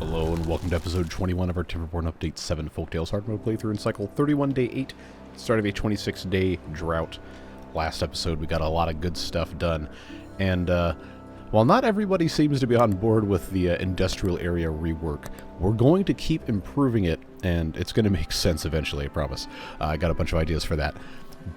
Hello and welcome to episode 21 of our Timberborn Update 7 Folktails Hard Mode playthrough in cycle 31 day 8, start of a 26-day drought. Last episode we got a lot of good stuff done, and while not everybody seems to be on board with the industrial area rework, we're going to keep improving it, and it's going to make sense eventually, I promise. I got a bunch of ideas for that.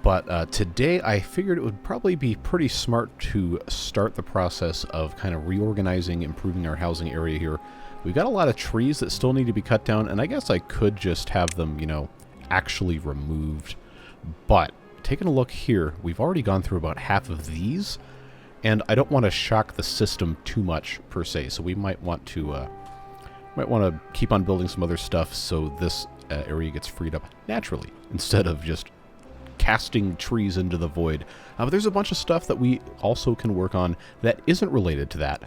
But today I figured it would probably be pretty smart to start the process of kind of reorganizing, improving our housing area here. We've got a lot of trees that still need to be cut down, and I guess I could just have them, actually removed. But taking a look here, we've already gone through about half of these, and I don't want to shock the system too much per se, so we might want to keep on building some other stuff so this area gets freed up naturally instead of just casting trees into the void. But there's a bunch of stuff that we also can work on that isn't related to that.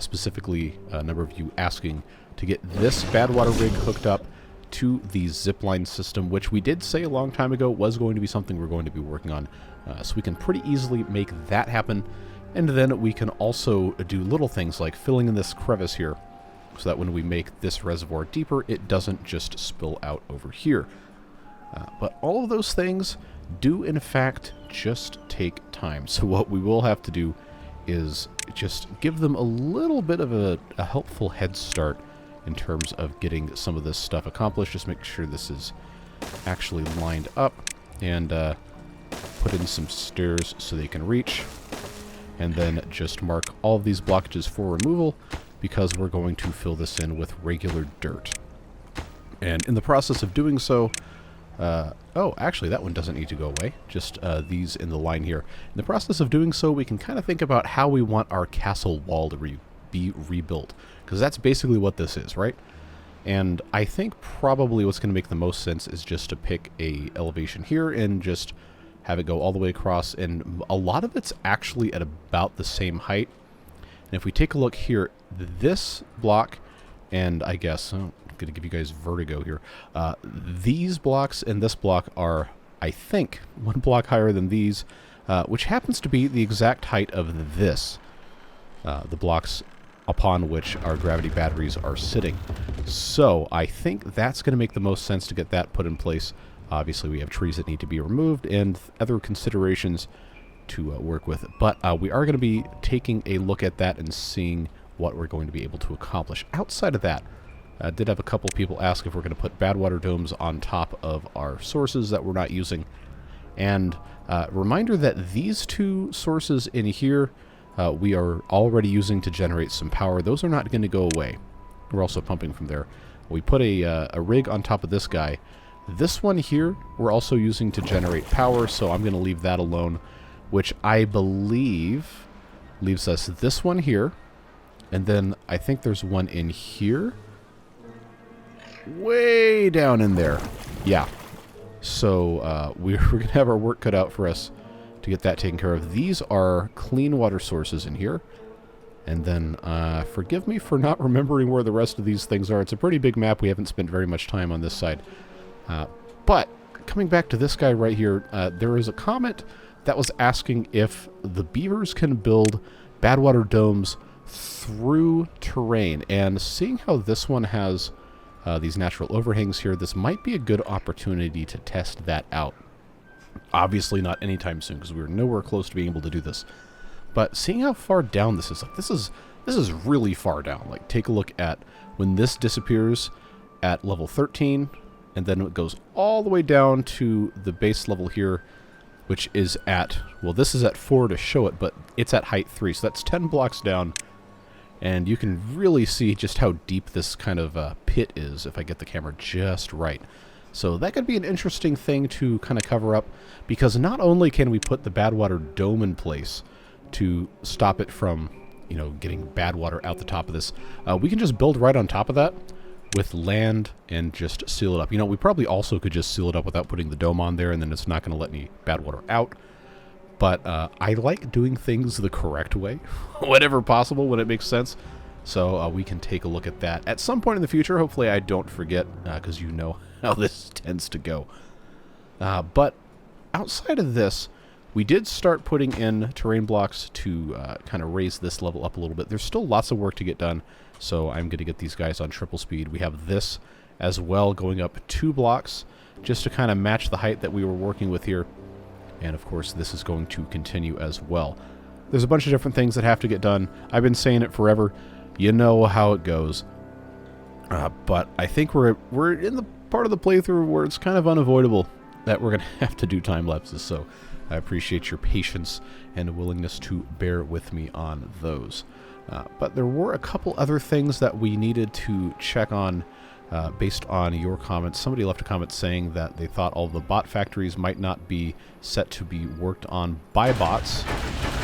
Specifically, a number of you asking to get this bad water rig hooked up to the zipline system, which we did say a long time ago was going to be something we're going to be working on. So we can pretty easily make that happen. And then we can also do little things like filling in this crevice here so that when we make this reservoir deeper, it doesn't just spill out over here. But all of those things do in fact just take time. So what we will have to do is just give them a little bit of a helpful head start in terms of getting some of this stuff accomplished. Just make sure this is actually lined up, and put in some stairs so they can reach, and then just mark all of these blockages for removal because we're going to fill this in with regular dirt. And in the process of doing so, oh, actually, that one doesn't need to go away. Just these in the line here. In the process of doing so, we can kind of think about how we want our castle wall to be rebuilt, because that's basically what this is, right? And I think probably what's going to make the most sense is just to pick a elevation here and just have it go all the way across. And a lot of it's actually at about the same height. And if we take a look here, this block, and I guess I'm going to give you guys vertigo here. These blocks and this block are, I think, one block higher than these, which happens to be the exact height of this, the blocks upon which our gravity batteries are sitting. So I think that's going to make the most sense to get that put in place. Obviously, we have trees that need to be removed and other considerations to work with. But we are going to be taking a look at that and seeing what we're going to be able to accomplish. Outside of that, I did have a couple people ask if we're going to put bad water domes on top of our sources that we're not using. And reminder that these two sources in here we are already using to generate some power. Those are not going to go away. We're also pumping from there. We put a rig on top of this guy. This one here we're also using to generate power, so I'm going to leave that alone, which I believe leaves us this one here. And then I think there's one in here. Way down in there. Yeah. So we're going to have our work cut out for us to get that taken care of. These are clean water sources in here. And then forgive me for not remembering where the rest of these things are. It's a pretty big map. We haven't spent very much time on this side. But coming back to this guy right here, there is a comment that was asking if the beavers can build bad water domes through terrain. And seeing how this one has these natural overhangs here, this might be a good opportunity to test that out. Obviously not anytime soon, because we're nowhere close to being able to do this. But seeing how far down this is, like this is really far down. Like, take a look at when this disappears at level 13, and then it goes all the way down to the base level here, which is at, well, this is at 4 to show it, but it's at height 3, so that's 10 blocks down. And you can really see just how deep this kind of pit is if I get the camera just right. So that could be an interesting thing to kind of cover up, because not only can we put the bad water dome in place to stop it from, getting bad water out the top of this, we can just build right on top of that with land and just seal it up. We probably also could just seal it up without putting the dome on there, and then it's not going to let any bad water out. But I like doing things the correct way, whenever possible, when it makes sense. So we can take a look at that at some point in the future. Hopefully I don't forget, because you know how this tends to go. But outside of this, we did start putting in terrain blocks to kind of raise this level up a little bit. There's still lots of work to get done. So I'm going to get these guys on triple speed. We have this as well going up 2 blocks just to kind of match the height that we were working with here. And of course this is going to continue as well. There's a bunch of different things that have to get done. I've been saying it forever. You know how it goes. But I think we're in the part of the playthrough where it's kind of unavoidable that we're going to have to do time lapses. So I appreciate your patience and willingness to bear with me on those. But there were a couple other things that we needed to check on based on your comments. Somebody left a comment saying that they thought all the bot factories might not be set to be worked on by bots.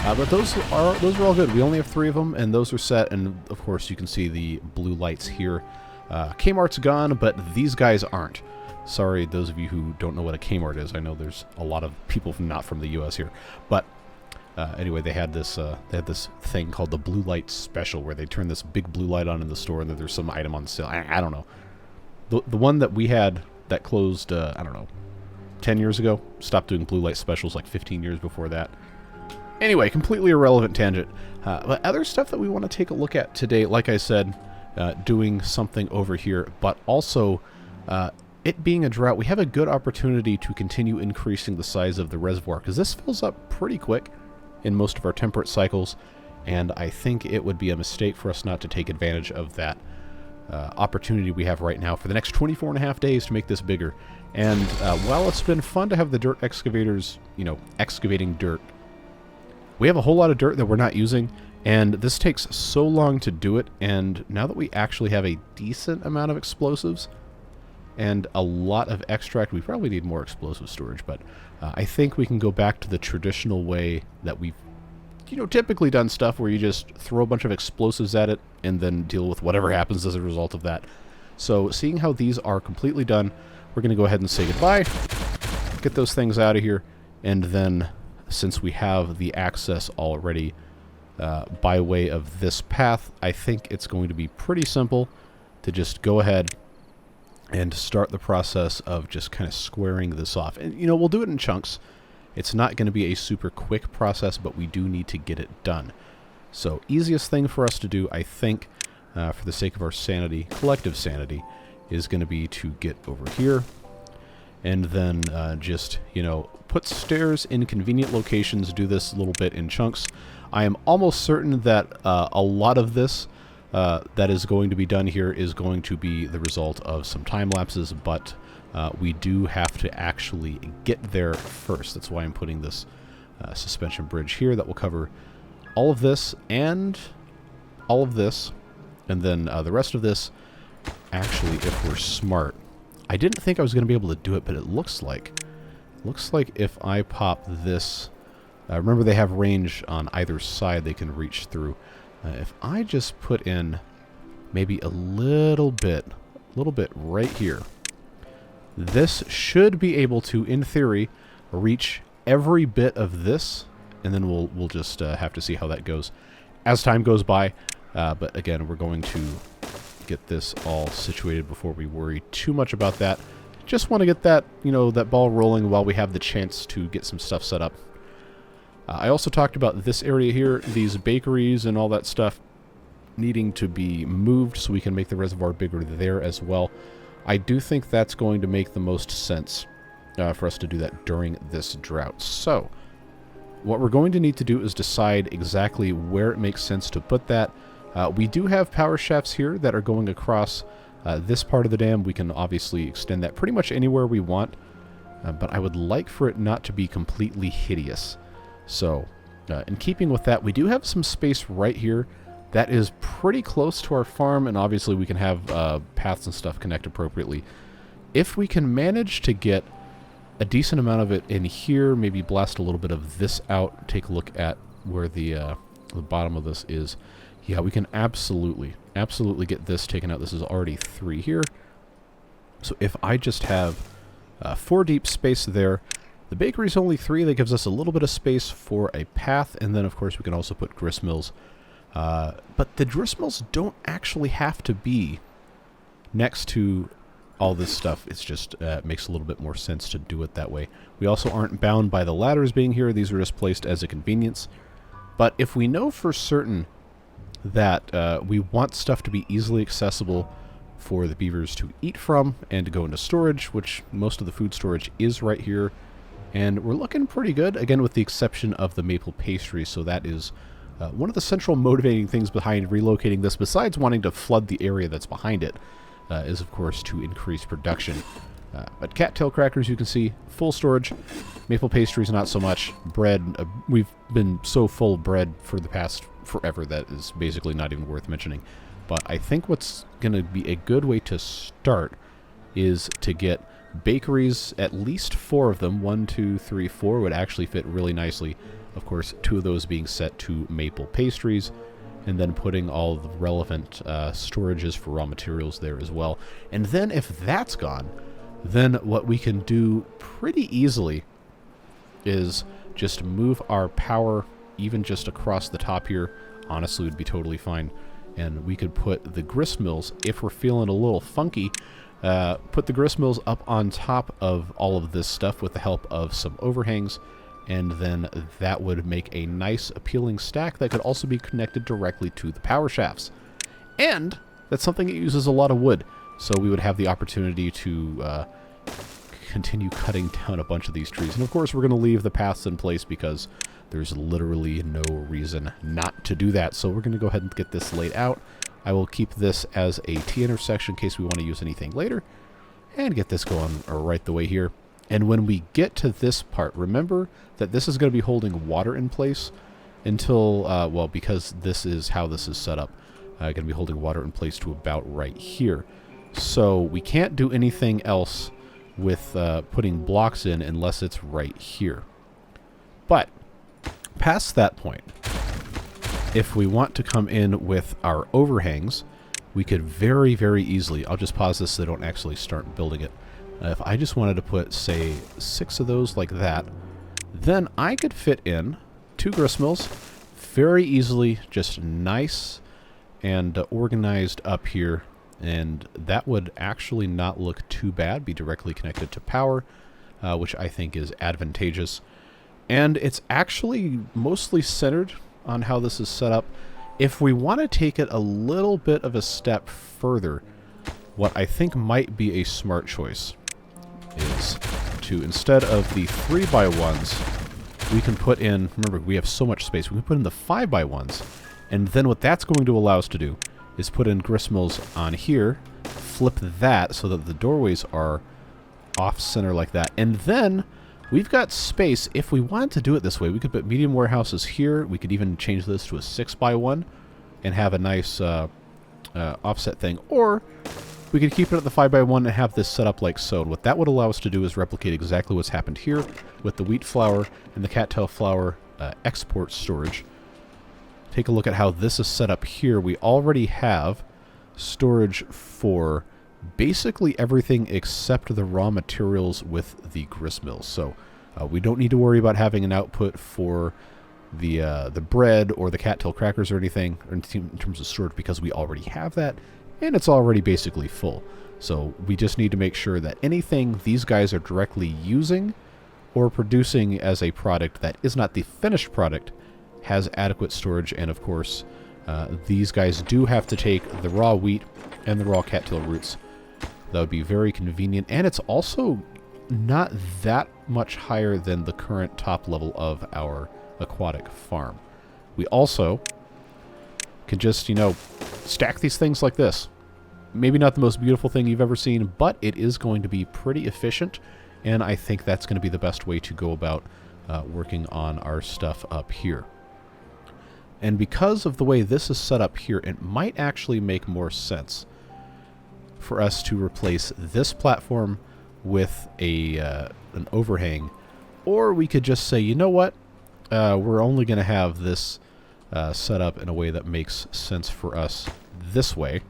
But those are all good. We only have 3 of them, and those are set. And of course, you can see the blue lights here. Kmart's gone, but these guys aren't. Sorry, those of you who don't know what a Kmart is. I know there's a lot of people not from the U.S. here, but anyway, they had this thing called the blue light special, where they turn this big blue light on in the store, and then there's some item on sale. I don't know. The one that we had that closed, I don't know, 10 years ago, stopped doing blue light specials like 15 years before that. Anyway, completely irrelevant tangent. But other stuff that we want to take a look at today, like I said, doing something over here, but also it being a drought, we have a good opportunity to continue increasing the size of the reservoir, because this fills up pretty quick in most of our temperate cycles, and I think it would be a mistake for us not to take advantage of that opportunity we have right now for the next 24 and a half days to make this bigger. And while it's been fun to have the dirt excavators, excavating dirt, we have a whole lot of dirt that we're not using, and this takes so long to do it. And now that we actually have a decent amount of explosives and a lot of extract, we probably need more explosive storage, but I think we can go back to the traditional way that we've typically done stuff, where you just throw a bunch of explosives at it and then deal with whatever happens as a result of that. So seeing how these are completely done, we're going to go ahead and say goodbye, get those things out of here, and then since we have the access already by way of this path, I think it's going to be pretty simple to just go ahead and start the process of just kind of squaring this off. And we'll do it in chunks. It's not going to be a super quick process, but we do need to get it done. So easiest thing for us to do, I think, for the sake of our sanity, collective sanity, is going to be to get over here and then just, put stairs in convenient locations, do this a little bit in chunks. I am almost certain that a lot of this that is going to be done here is going to be the result of some time lapses, but we do have to actually get there first. That's why I'm putting this suspension bridge here that will cover all of this and all of this, and then the rest of this, actually, if we're smart. I didn't think I was going to be able to do it, but it looks like if I pop this, remember they have range on either side they can reach through. If I just put in maybe a little bit right here, this should be able to, in theory, reach every bit of this, and then we'll just have to see how that goes as time goes by. But again, we're going to get this all situated before we worry too much about that. Just want to get that, that ball rolling while we have the chance to get some stuff set up. I also talked about this area here, these bakeries and all that stuff needing to be moved so we can make the reservoir bigger there as well. I do think that's going to make the most sense for us to do that during this drought. So what we're going to need to do is decide exactly where it makes sense to put that. We do have power shafts here that are going across this part of the dam. We can obviously extend that pretty much anywhere we want, but I would like for it not to be completely hideous. So in keeping with that, we do have some space right here that is pretty close to our farm, and obviously we can have paths and stuff connect appropriately. If we can manage to get a decent amount of it in here, maybe blast a little bit of this out, take a look at where the bottom of this is. Yeah, we can absolutely get this taken out. This is already 3 here. So if I just have 4 deep space there, the bakery's only 3. That gives us a little bit of space for a path, and then of course we can also put grist mills. But the grist mills don't actually have to be next to all this stuff. It's just makes a little bit more sense to do it that way. We also aren't bound by the ladders being here. These are just placed as a convenience. But if we know for certain that we want stuff to be easily accessible for the beavers to eat from and to go into storage, which most of the food storage is right here. And we're looking pretty good, again, with the exception of the maple pastry. So that is one of the central motivating things behind relocating this, besides wanting to flood the area that's behind it, is, of course, to increase production. But cattail crackers, you can see, full storage. Maple pastries, not so much. Bread, we've been so full of bread for the past forever that is basically not even worth mentioning. But I think what's going to be a good way to start is to get bakeries, at least 4 of them. 1, 2, 3, 4 would actually fit really nicely. Of course, 2 of those being set to maple pastries, and then putting all the relevant storages for raw materials there as well. And then if that's gone, then what we can do pretty easily is just move our power even just across the top here. Honestly, would be totally fine. And we could put the grist mills, if we're feeling a little funky, put the grist mills up on top of all of this stuff with the help of some overhangs, and then that would make a nice appealing stack that could also be connected directly to the power shafts. And that's something that uses a lot of wood, so we would have the opportunity to continue cutting down a bunch of these trees. And of course we're going to leave the paths in place because there's literally no reason not to do that. So we're going to go ahead and get this laid out. I will keep this as a T-intersection in case we want to use anything later, and get this going right the way here. And when we get to this part, remember that this is going to be holding water in place until, well, because this is how this is set up, going to be holding water in place to about right here. So we can't do anything else with putting blocks in unless it's right here. But past that point, if we want to come in with our overhangs, we could very, very easily, I'll just pause this so they don't actually start building it. If I just wanted to put, say, 6 of those like that, then I could fit in 2 grist mills very easily, just nice and organized up here. And that would actually not look too bad, be directly connected to power, which I think is advantageous. And it's actually mostly centered on how this is set up. If we want to take it a little bit of a step further, what I think might be a smart choice is to, instead of the 3x1s, we can put in, remember we have so much space, we can put in the 5x1s, and then what that's going to allow us to do is put in grist mills on here, flip that so that the doorways are off center like that, and then we've got space. If we wanted to do it this way, we could put medium warehouses here. We could even change this to a 6x1 and have a nice offset thing, or we could keep it at the 5x1 and have this set up like so. And what that would allow us to do is replicate exactly what's happened here with the wheat flour and the cattail flour export storage. Take a look at how this is set up here. We already have storage for basically everything except the raw materials with the grist mills. So we don't need to worry about having an output for the bread or the cattail crackers or anything in terms of storage, because we already have that, and it's already basically full. So we just need to make sure that anything these guys are directly using or producing as a product that is not the finished product has adequate storage. And of course, these guys do have to take the raw wheat and the raw cattail roots. That would be very convenient, and it's also not that much higher than the current top level of our aquatic farm. We also can just, you know, stack these things like this. Maybe not the most beautiful thing you've ever seen, but it is going to be pretty efficient, and I think that's going to be the best way to go about working on our stuff up here. And because of the way this is set up here, it might actually make more sense for us to replace this platform with an overhang. Or we could just say, you know what, we're only going to have this set up in a way that makes sense for us this way,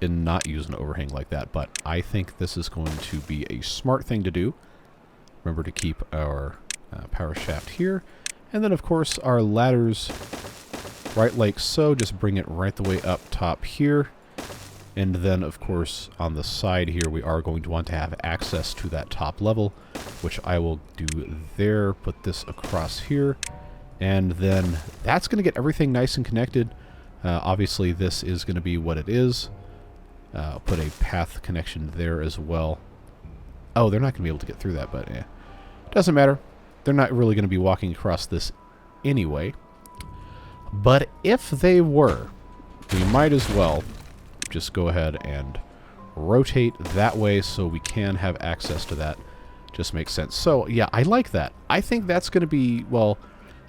and not use an overhang like that. But I think this is going to be a smart thing to do. Remember to keep our power shaft here. And then, of course, our ladders right like so. Just bring it right the way up top here. And then, of course, on the side here, we are going to want to have access to that top level, which I will do there. Put this across here. And then that's going to get everything nice and connected. Obviously, this is going to be what it is. I'll put a path connection there as well. Oh, they're not going to be able to get through that, but doesn't matter. They're not really going to be walking across this anyway. But if they were, we might as well just go ahead and rotate that way so we can have access to that. Just makes sense. So, yeah, I like that. I think that's going to be, well,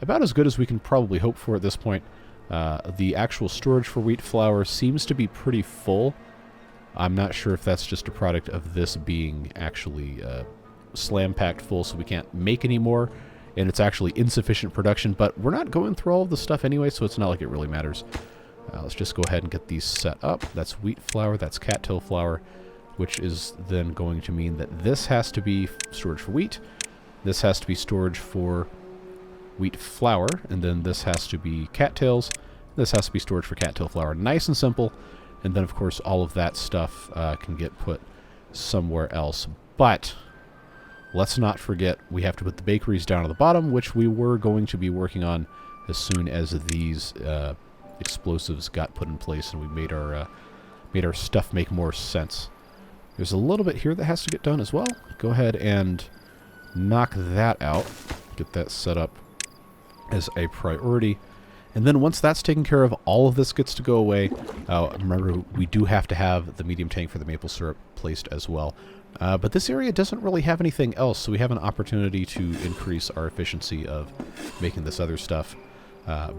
about as good as we can probably hope for at this point. The actual storage for wheat flour seems to be pretty full. I'm not sure if that's just a product of this being actually slam-packed full so we can't make any more, and it's actually insufficient production, but we're not going through all of the stuff anyway, so it's not like it really matters. Let's just go ahead and get these set up. That's wheat flour, that's cattail flour, which is then going to mean that this has to be storage for wheat, this has to be storage for wheat flour, and then this has to be cattails, this has to be storage for cattail flour. Nice and simple, and then of course all of that stuff can get put somewhere else. But let's not forget we have to put the bakeries down at the bottom, which we were going to be working on as soon as these explosives got put in place and we made our stuff make more sense. There's a little bit here that has to get done as well. Go ahead and knock that out. Get that set up as a priority. And then once that's taken care of, all of this gets to go away. Remember, we do have to have the medium tank for the maple syrup placed as well. But this area doesn't really have anything else, so we have an opportunity to increase our efficiency of making this other stuff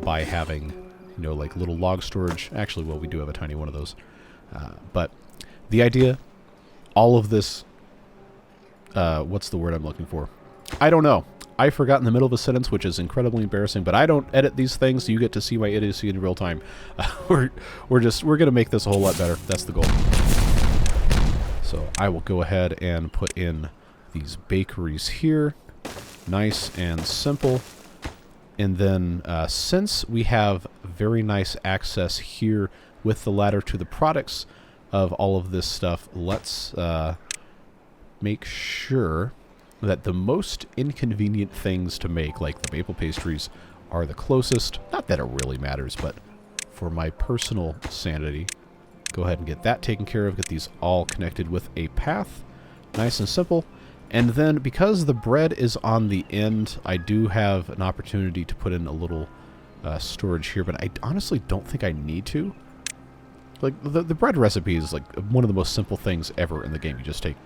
by having, you know, like little log storage. Actually, well, we do have a tiny one of those. But the idea, all of this, what's the word I'm looking for? I don't know. I forgot in the middle of a sentence, which is incredibly embarrassing, but I don't edit these things, so you get to see my idiocy in real time. We're going to make this a whole lot better. That's the goal. So I will go ahead and put in these bakeries here. Nice and simple. And then since we have very nice access here with the ladder to the products of all of this stuff, let's make sure that the most inconvenient things to make, like the maple pastries, are the closest. Not that it really matters, but for my personal sanity, go ahead and get that taken care of. Get these all connected with a path. Nice and simple. And then because the bread is on the end, I do have an opportunity to put in a little storage here, but I honestly don't think I need to. Like, the bread recipe is like one of the most simple things ever in the game. You just take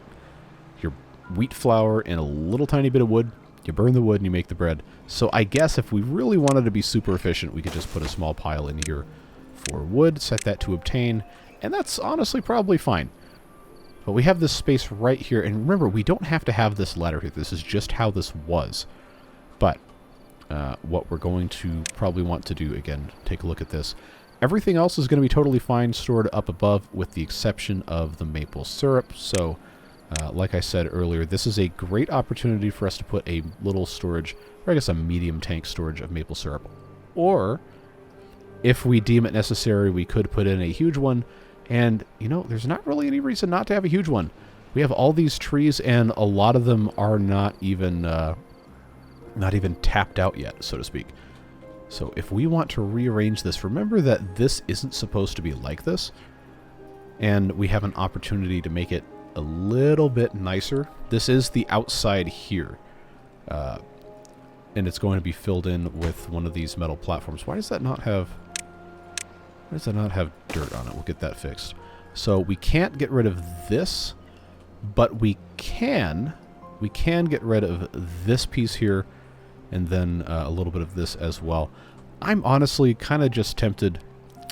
your wheat flour and a little tiny bit of wood, you burn the wood and you make the bread. So I guess if we really wanted to be super efficient, we could just put a small pile in here for wood, set that to obtain, and that's honestly probably fine. But we have this space right here, and remember, we don't have to have this ladder here. This is just how this was. But what we're going to probably want to do, again, take a look at this. Everything else is going to be totally fine stored up above with the exception of the maple syrup. So like I said earlier, this is a great opportunity for us to put a little storage, or I guess a medium tank storage of maple syrup. Or, if we deem it necessary, we could put in a huge one. And, you know, there's not really any reason not to have a huge one. We have all these trees, and a lot of them are not even tapped out yet, so to speak. So if we want to rearrange this, remember that this isn't supposed to be like this. And we have an opportunity to make it a little bit nicer. This is the outside here. And it's going to be filled in with one of these metal platforms. Why does that not have dirt on it? We'll get that fixed. So we can't get rid of this, but we can get rid of this piece here, and then a little bit of this as well. I'm honestly kind of just tempted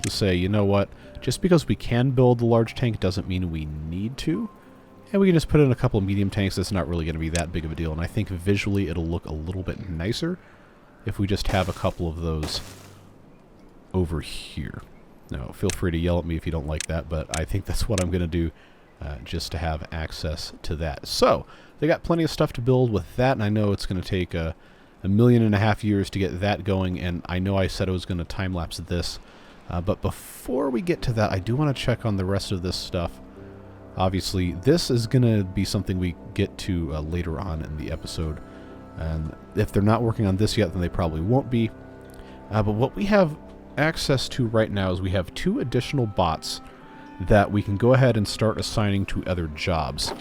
to say, you know what? Just because we can build the large tank doesn't mean we need to. And we can just put in a couple of medium tanks. That's not really going to be that big of a deal. And I think visually it'll look a little bit nicer if we just have a couple of those over here. Now, feel free to yell at me if you don't like that, but I think that's what I'm going to do just to have access to that. So, they got plenty of stuff to build with that, and I know it's going to take 1.5 million years to get that going, and I know I said I was going to time-lapse this. But before we get to that, I do want to check on the rest of this stuff. Obviously, this is going to be something we get to later on in the episode. And if they're not working on this yet, then they probably won't be. But what we have access to right now is we have 2 additional bots that we can go ahead and start assigning to other jobs.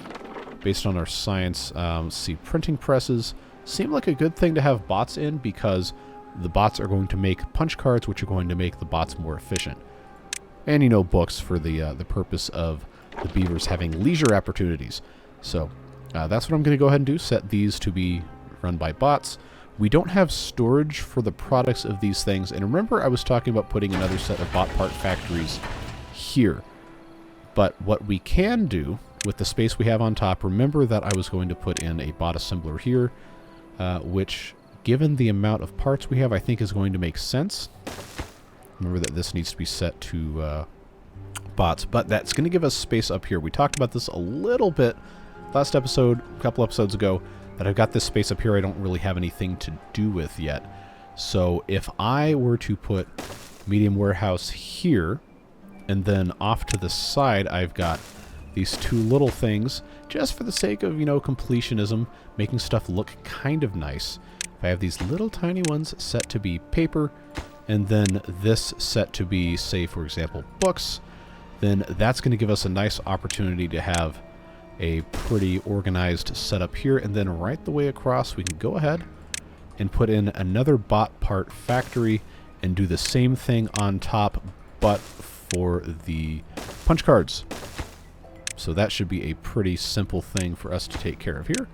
Based on our science, see, printing presses seem like a good thing to have bots in because the bots are going to make punch cards, which are going to make the bots more efficient. And, you know, books for the purpose of the beavers having leisure opportunities. So that's what I'm going to go ahead and do, set these to be run by bots. We don't have storage for the products of these things, and remember I was talking about putting another set of bot part factories here. But what we can do with the space we have on top, remember that I was going to put in a bot assembler here, which, given the amount of parts we have, I think is going to make sense. Remember that this needs to be set to bots, but that's going to give us space up here. We talked about this a little bit last episode, a couple episodes ago, that I've got this space up here I don't really have anything to do with yet. So if I were to put medium warehouse here, and then off to the side I've got these 2 little things, just for the sake of, you know, completionism, making stuff look kind of nice. If I have these little tiny ones set to be paper, and then this set to be, say, for example, books, then that's going to give us a nice opportunity to have a pretty organized setup here. And then right the way across, we can go ahead and put in another bot part factory and do the same thing on top, but for the punch cards. So that should be a pretty simple thing for us to take care of here.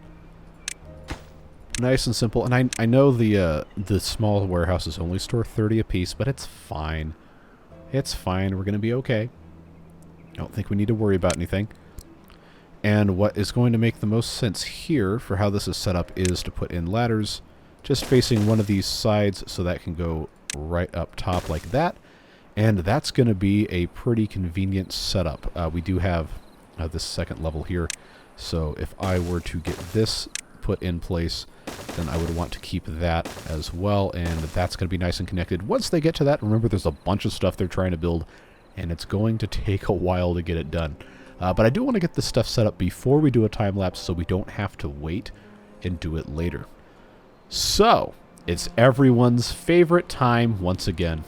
Nice and simple. And I know the small warehouses only store 30 apiece, but it's fine. It's fine. We're going to be okay. I don't think we need to worry about anything. And what is going to make the most sense here for how this is set up is to put in ladders just facing one of these sides, so that can go right up top like that. And that's going to be a pretty convenient setup. We do have this second level here, so if I were to get this put in place, then I would want to keep that as well, and that's going to be nice and connected. Once they get to that, remember there's a bunch of stuff they're trying to build, and it's going to take a while to get it done. But I do want to get this stuff set up before we do a time lapse so we don't have to wait and do it later. So, it's everyone's favorite time once again.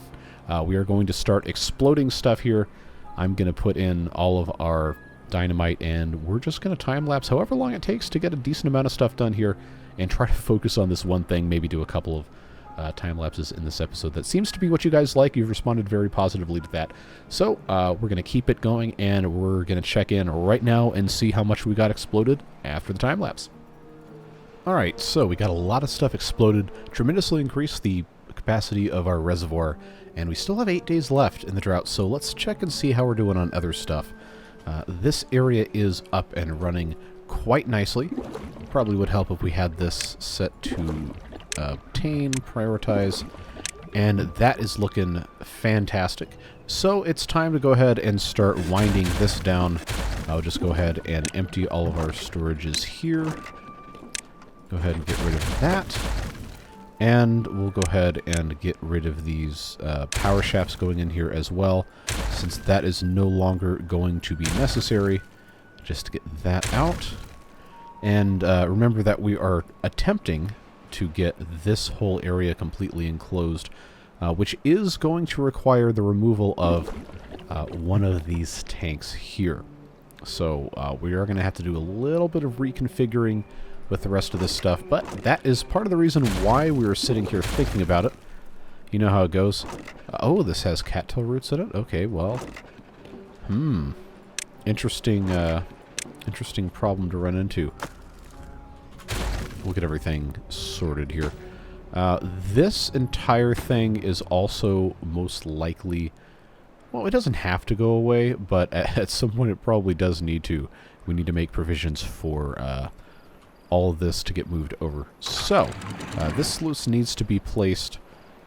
We are going to start exploding stuff here. I'm going to put in all of our dynamite, and we're just going to time lapse however long it takes to get a decent amount of stuff done here and try to focus on this one thing, maybe do a couple of time lapses in this episode. That seems to be what you guys like. You've responded very positively to that. So we're going to keep it going, and we're going to check in right now and see how much we got exploded after the time lapse. Alright, so we got a lot of stuff exploded, tremendously increased the capacity of our reservoir, and we still have 8 days left in the drought, so let's check and see how we're doing on other stuff. This area is up and running quite nicely. Probably would help if we had this set to obtain, prioritize, and that is looking fantastic. So it's time to go ahead and start winding this down. I'll just go ahead and empty all of our storages here. Go ahead and get rid of that. And we'll go ahead and get rid of these power shafts going in here as well, since that is no longer going to be necessary. Just to get that out. And remember that we are attempting to get this whole area completely enclosed, which is going to require the removal of one of these tanks here. So we are going to have to do a little bit of reconfiguring with the rest of this stuff, but that is part of the reason why we were sitting here thinking about it. You know how it goes. Oh, this has cattail roots in it? Okay, well. Interesting, interesting problem to run into. We'll get everything sorted here. This entire thing is also most likely... Well, it doesn't have to go away, but at some point it probably does need to. We need to make provisions for all of this to get moved over. So, this sluice needs to be placed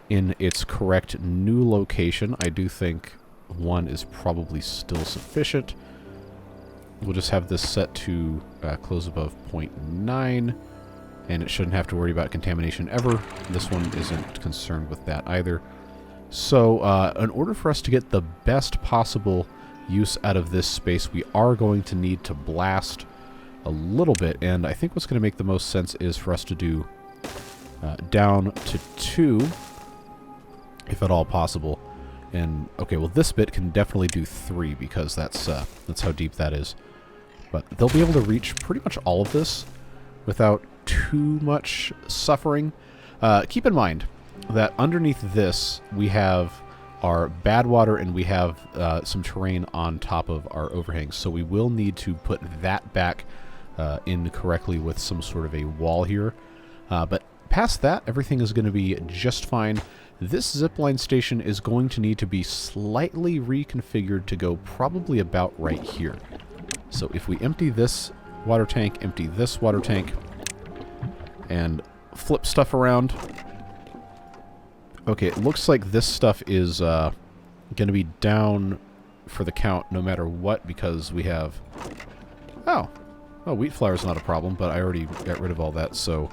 in its correct new location. I do think 1 is probably still sufficient. We'll just have this set to close above 0.9, and it shouldn't have to worry about contamination ever. This one isn't concerned with that either. So, in order for us to get the best possible use out of this space, we are going to need to blast a little bit, and I think what's going to make the most sense is for us to do down to 2, if at all possible. And, okay, well, this bit can definitely do 3 because that's how deep that is. But they'll be able to reach pretty much all of this without too much suffering. Keep in mind that underneath this, we have our bad water and we have some terrain on top of our overhangs. So we will need to put that back in correctly with some sort of a wall here. But past that, everything is going to be just fine. This zipline station is going to need to be slightly reconfigured to go probably about right here. So if we empty this water tank, empty this water tank, and flip stuff around. Okay, it looks like this stuff is going to be down for the count no matter what because we have... Oh, wheat flour is not a problem, but I already got rid of all that, so...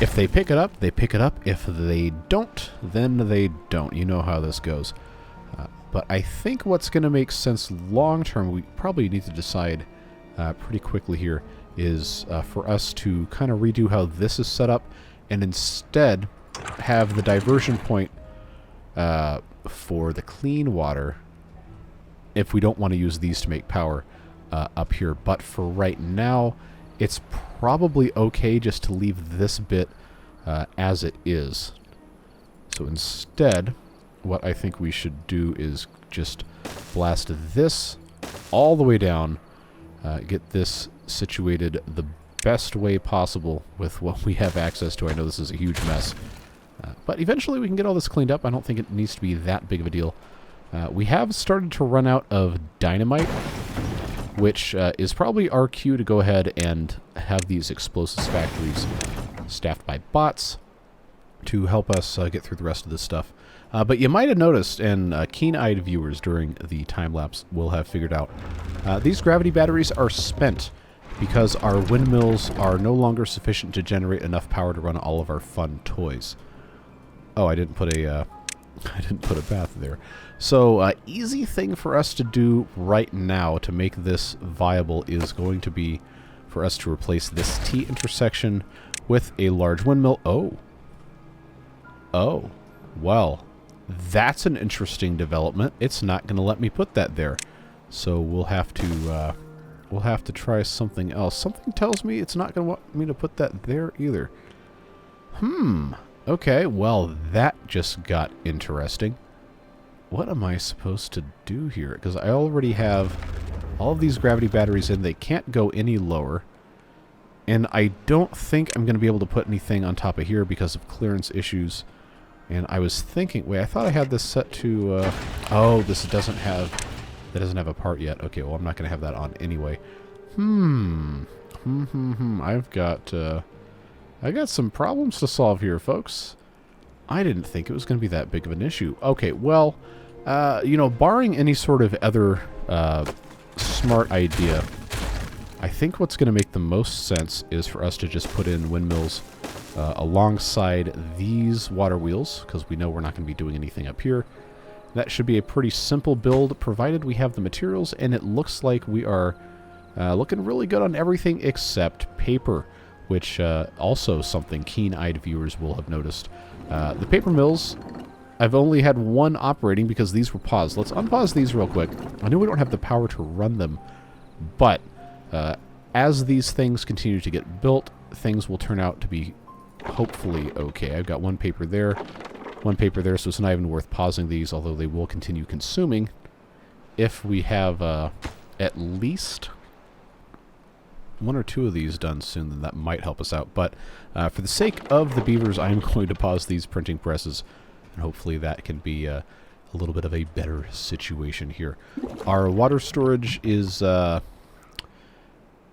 If they pick it up, they pick it up. If they don't, then they don't. You know how this goes. But I think what's going to make sense long term, we probably need to decide pretty quickly here, is for us to kind of redo how this is set up and instead have the diversion point for the clean water if we don't want to use these to make power up here. But for right now, it's probably okay just to leave this bit as it is. So instead, what I think we should do is just blast this all the way down, get this situated the best way possible with what we have access to. I know this is a huge mess, but eventually we can get all this cleaned up. I don't think it needs to be that big of a deal. We have started to run out of dynamite, which is probably our cue to go ahead and have these explosives factories staffed by bots to help us get through the rest of this stuff. But you might have noticed, and keen-eyed viewers during the time-lapse will have figured out, these gravity batteries are spent because our windmills are no longer sufficient to generate enough power to run all of our fun toys. Oh, I didn't put a path there. So, easy thing for us to do right now to make this viable is going to be for us to replace this T intersection with a large windmill. Oh, well, that's an interesting development. It's not going to let me put that there, so we'll have to try something else. Something tells me it's not going to want me to put that there either. Okay, well, that just got interesting. What am I supposed to do here? Because I already have all of these gravity batteries in. They can't go any lower. And I don't think I'm going to be able to put anything on top of here because of clearance issues. And I was thinking... Wait, I thought I had this set to... oh, this doesn't have... That doesn't have a part yet. Okay, well, I'm not going to have that on anyway. I've got... I got some problems to solve here, folks. I didn't think it was going to be that big of an issue. Okay, well, you know, barring any sort of other smart idea, I think what's going to make the most sense is for us to just put in windmills alongside these water wheels, because we know we're not going to be doing anything up here. That should be a pretty simple build, provided we have the materials, and it looks like we are looking really good on everything except paper, which also something keen-eyed viewers will have noticed. The paper mills, I've only had one operating because these were paused. Let's unpause these real quick. I know we don't have the power to run them, but as these things continue to get built, things will turn out to be hopefully okay. I've got one paper there, so it's not even worth pausing these, although they will continue consuming if we have at least one or two of these done soon. Then that might help us out. But for the sake of the beavers, I'm going to pause these printing presses, and hopefully that can be a little bit of a better situation here. Our water storage is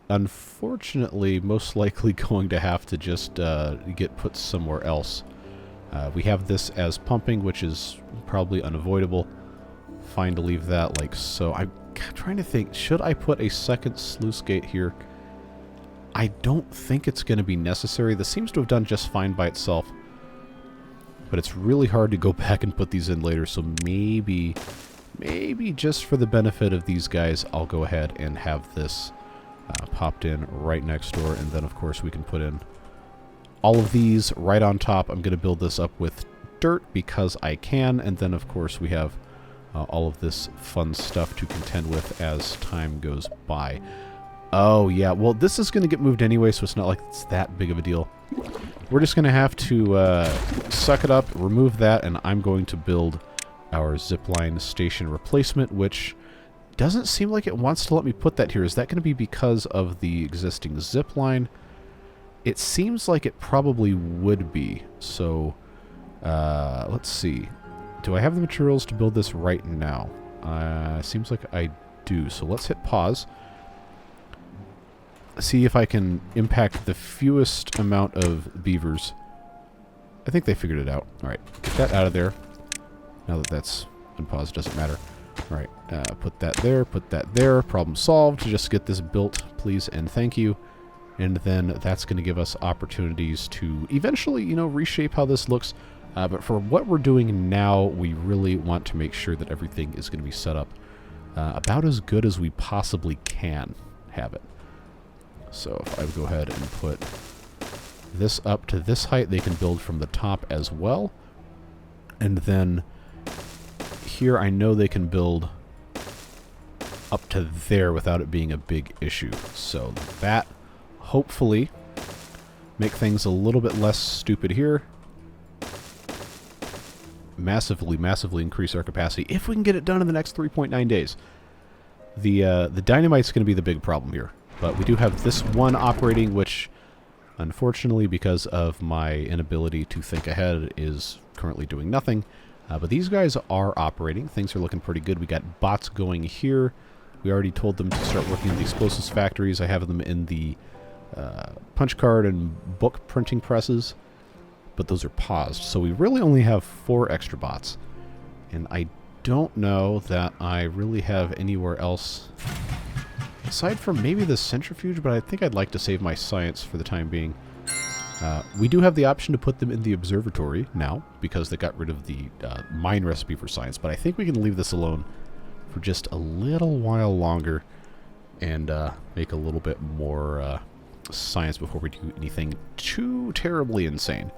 unfortunately most likely going to have to just get put somewhere else. We have this as pumping, which is probably unavoidable. Fine to leave that like so. I'm trying to think, should I put a second sluice gate here? I don't think it's going to be necessary. This seems to have done just fine by itself. But it's really hard to go back and put these in later, so maybe just for the benefit of these guys, I'll go ahead and have this popped in right next door, and then of course we can put in all of these right on top. I'm going to build this up with dirt because I can, and then of course we have all of this fun stuff to contend with as time goes by. Oh yeah, well this is going to get moved anyway, so it's not like it's that big of a deal. We're just going to have to suck it up, remove that, and I'm going to build our zipline station replacement, which doesn't seem like it wants to let me put that here. Is that going to be because of the existing zipline? It seems like it probably would be. So, let's see. Do I have the materials to build this right now? Seems like I do. So let's hit pause. See if I can impact the fewest amount of beavers. I think they figured it out. Alright, get that out of there. Now that that's unpaused, doesn't matter. Alright, put that there, put that there. Problem solved. Just get this built, please and thank you. And then that's going to give us opportunities to eventually, you know, reshape how this looks. But for what we're doing now, we really want to make sure that everything is going to be set up about as good as we possibly can have it. So if I go ahead and put this up to this height, they can build from the top as well. And then here I know they can build up to there without it being a big issue. So that hopefully make things a little bit less stupid here. Massively increase our capacity if we can get it done in the next 3.9 days. The dynamite's going to be the big problem here. But we do have this one operating, which unfortunately, because of my inability to think ahead, is currently doing nothing. But these guys are operating. Things are looking pretty good. We got bots going here. We already told them to start working in the explosives factories. I have them in the punch card and book printing presses, but those are paused. So we really only have 4 extra bots. And I don't know that I really have anywhere else aside from maybe the centrifuge, but I think I'd like to save my science for the time being. We do have the option to put them in the observatory now, because they got rid of the mine recipe for science, but I think we can leave this alone for just a little while longer and make a little bit more science before we do anything too terribly insane.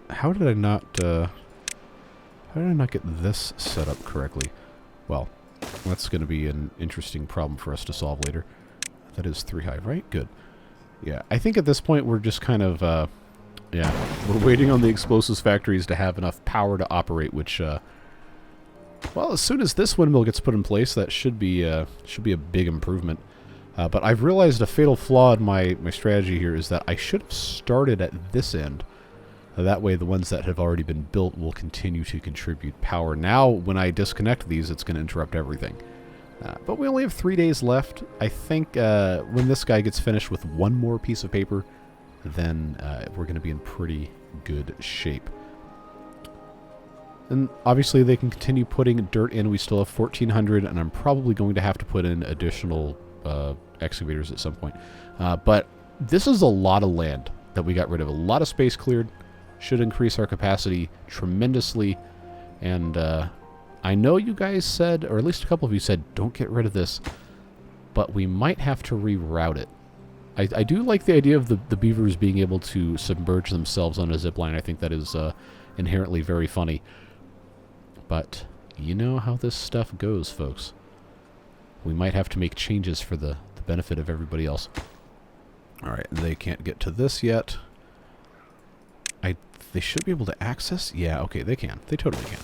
How did I not get this set up correctly? Well, that's going to be an interesting problem for us to solve later. That is 3 hive, right? Good. Yeah, I think at this point we're just kind of, yeah, we're waiting on the explosives factories to have enough power to operate, which, well, as soon as this windmill gets put in place, that should be a big improvement. But I've realized a fatal flaw in my strategy here is that I should have started at this end. That way the ones that have already been built will continue to contribute power. Now, when I disconnect these, it's going to interrupt everything. But we only have 3 days left. I think when this guy gets finished with one more piece of paper, then we're going to be in pretty good shape. And obviously they can continue putting dirt in. We still have 1,400, and I'm probably going to have to put in additional excavators at some point. But this is a lot of land that we got rid of. A lot of space cleared. Should increase our capacity tremendously. And I know you guys said, or at least a couple of you said, don't get rid of this, but we might have to reroute it. I do like the idea of the beavers being able to submerge themselves on a zipline. I think that is inherently very funny. But you know how this stuff goes, folks. We might have to make changes for the benefit of everybody else. Alright, they can't get to this yet. They should be able to access? Yeah, okay, they can. They totally can.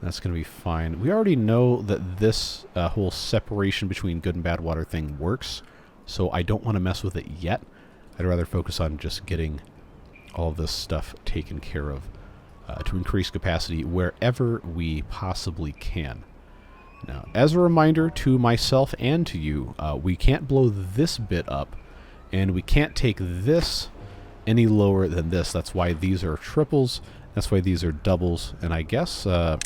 That's going to be fine. We already know that this whole separation between good and bad water thing works, so I don't want to mess with it yet. I'd rather focus on just getting all this stuff taken care of to increase capacity wherever we possibly can. Now, as a reminder to myself and to you, we can't blow this bit up, and we can't take this any lower than this. That's why these are triples. That's why these are doubles. And I guess, because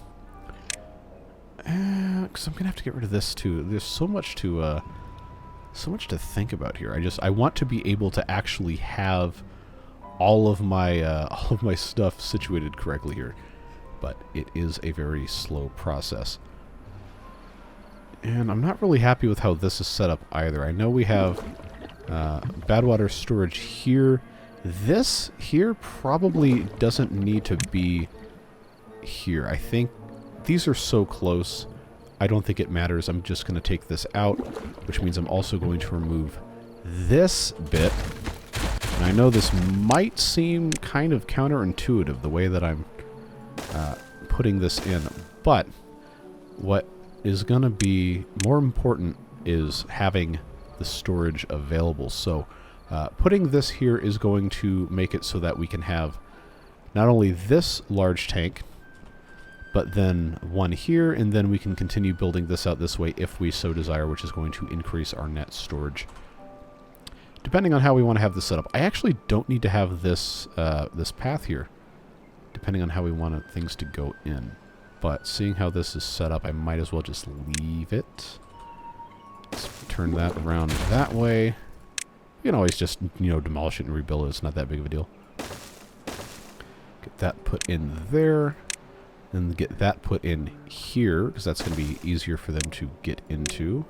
I'm gonna have to get rid of this too. There's so much to think about here. I want to be able to actually have all of my stuff situated correctly here, but it is a very slow process. And I'm not really happy with how this is set up either. I know we have Bad water storage here. This here probably doesn't need to be here. I think these are so close. I don't think it matters. I'm just going to take this out, which means I'm also going to remove this bit. And I know this might seem kind of counterintuitive, the way that I'm putting this in, but what is going to be more important is having the storage available. So putting this here is going to make it so that we can have not only this large tank, but then one here, and then we can continue building this out this way if we so desire, which is going to increase our net storage. Depending on how we want to have this set up. I actually don't need to have this this path here, depending on how we want things to go in. But seeing how this is set up, I might as well just leave it. Let's turn that around that way. You can always just, you know, demolish it and rebuild it. It's not that big of a deal. Get that put in there. And get that put in here, because that's going to be easier for them to get into.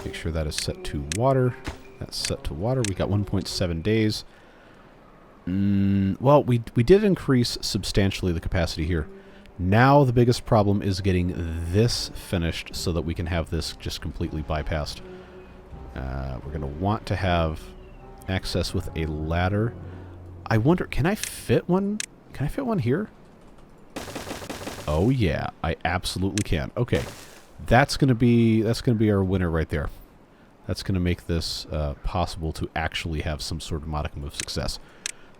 Make sure that is set to water. That's set to water. We got 1.7 days. Well, we did increase substantially the capacity here. Now the biggest problem is getting this finished so that we can have this just completely bypassed. We're going to want to have access with a ladder. I wonder, can I fit one? Can I fit one here? Oh yeah, I absolutely can. Okay, that's gonna be our winner right there. That's gonna make this possible to actually have some sort of modicum of success.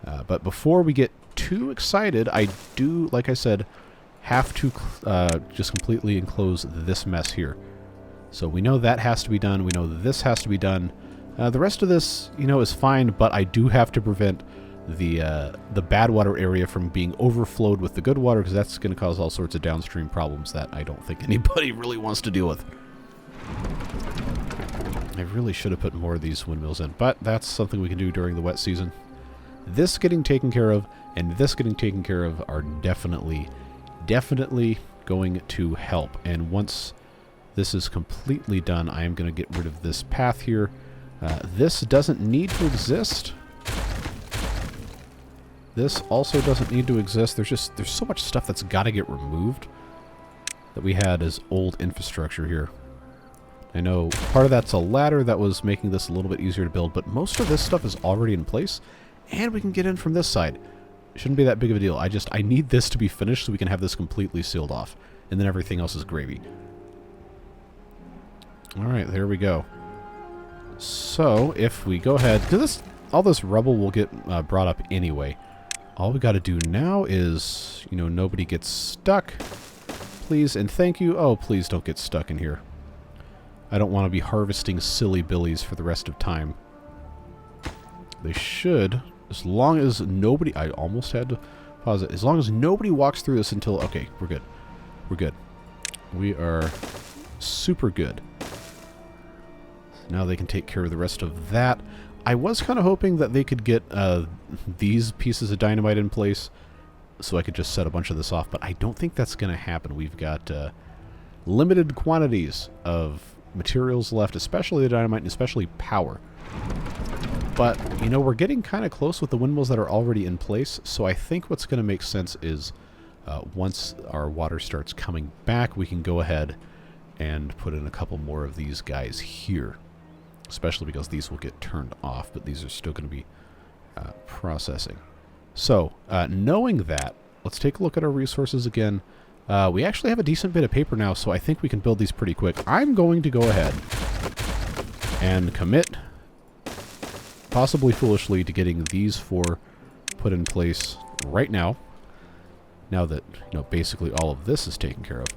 But before we get too excited, I do, like I said, have to just completely enclose this mess here. So we know that has to be done. We know this has to be done. The rest of this, you know, is fine, but I do have to prevent the bad water area from being overflowed with the good water, because that's going to cause all sorts of downstream problems that I don't think anybody really wants to deal with. I really should have put more of these windmills in, but that's something we can do during the wet season. This getting taken care of and this getting taken care of are definitely going to help. And once this is completely done, I am going to get rid of this path here. This doesn't need to exist. This also doesn't need to exist. There's so much stuff that's got to get removed that we had as old infrastructure here. I know part of that's a ladder that was making this a little bit easier to build, but most of this stuff is already in place, and we can get in from this side. It shouldn't be that big of a deal. I need this to be finished so we can have this completely sealed off, and then everything else is gravy. Alright, there we go. So, if we go ahead, because all this rubble will get brought up anyway. All we got to do now is, you know, nobody gets stuck. Please and thank you. Oh, please don't get stuck in here. I don't want to be harvesting silly billies for the rest of time. They should, as long as nobody... I almost had to pause it. As long as nobody walks through this until... Okay, we're good. We're good. We are super good. Now they can take care of the rest of that. I was kind of hoping that they could get these pieces of dynamite in place so I could just set a bunch of this off, but I don't think that's going to happen. We've got limited quantities of materials left, especially the dynamite and especially power. But, you know, we're getting kind of close with the windmills that are already in place, so I think what's going to make sense is once our water starts coming back, we can go ahead and put in a couple more of these guys here. Especially because these will get turned off, but these are still going to be processing. So, knowing that, let's take a look at our resources again. We actually have a decent bit of paper now, so I think we can build these pretty quick. I'm going to go ahead and commit, possibly foolishly, to getting these 4 put in place right now. Now that, you know, basically all of this is taken care of.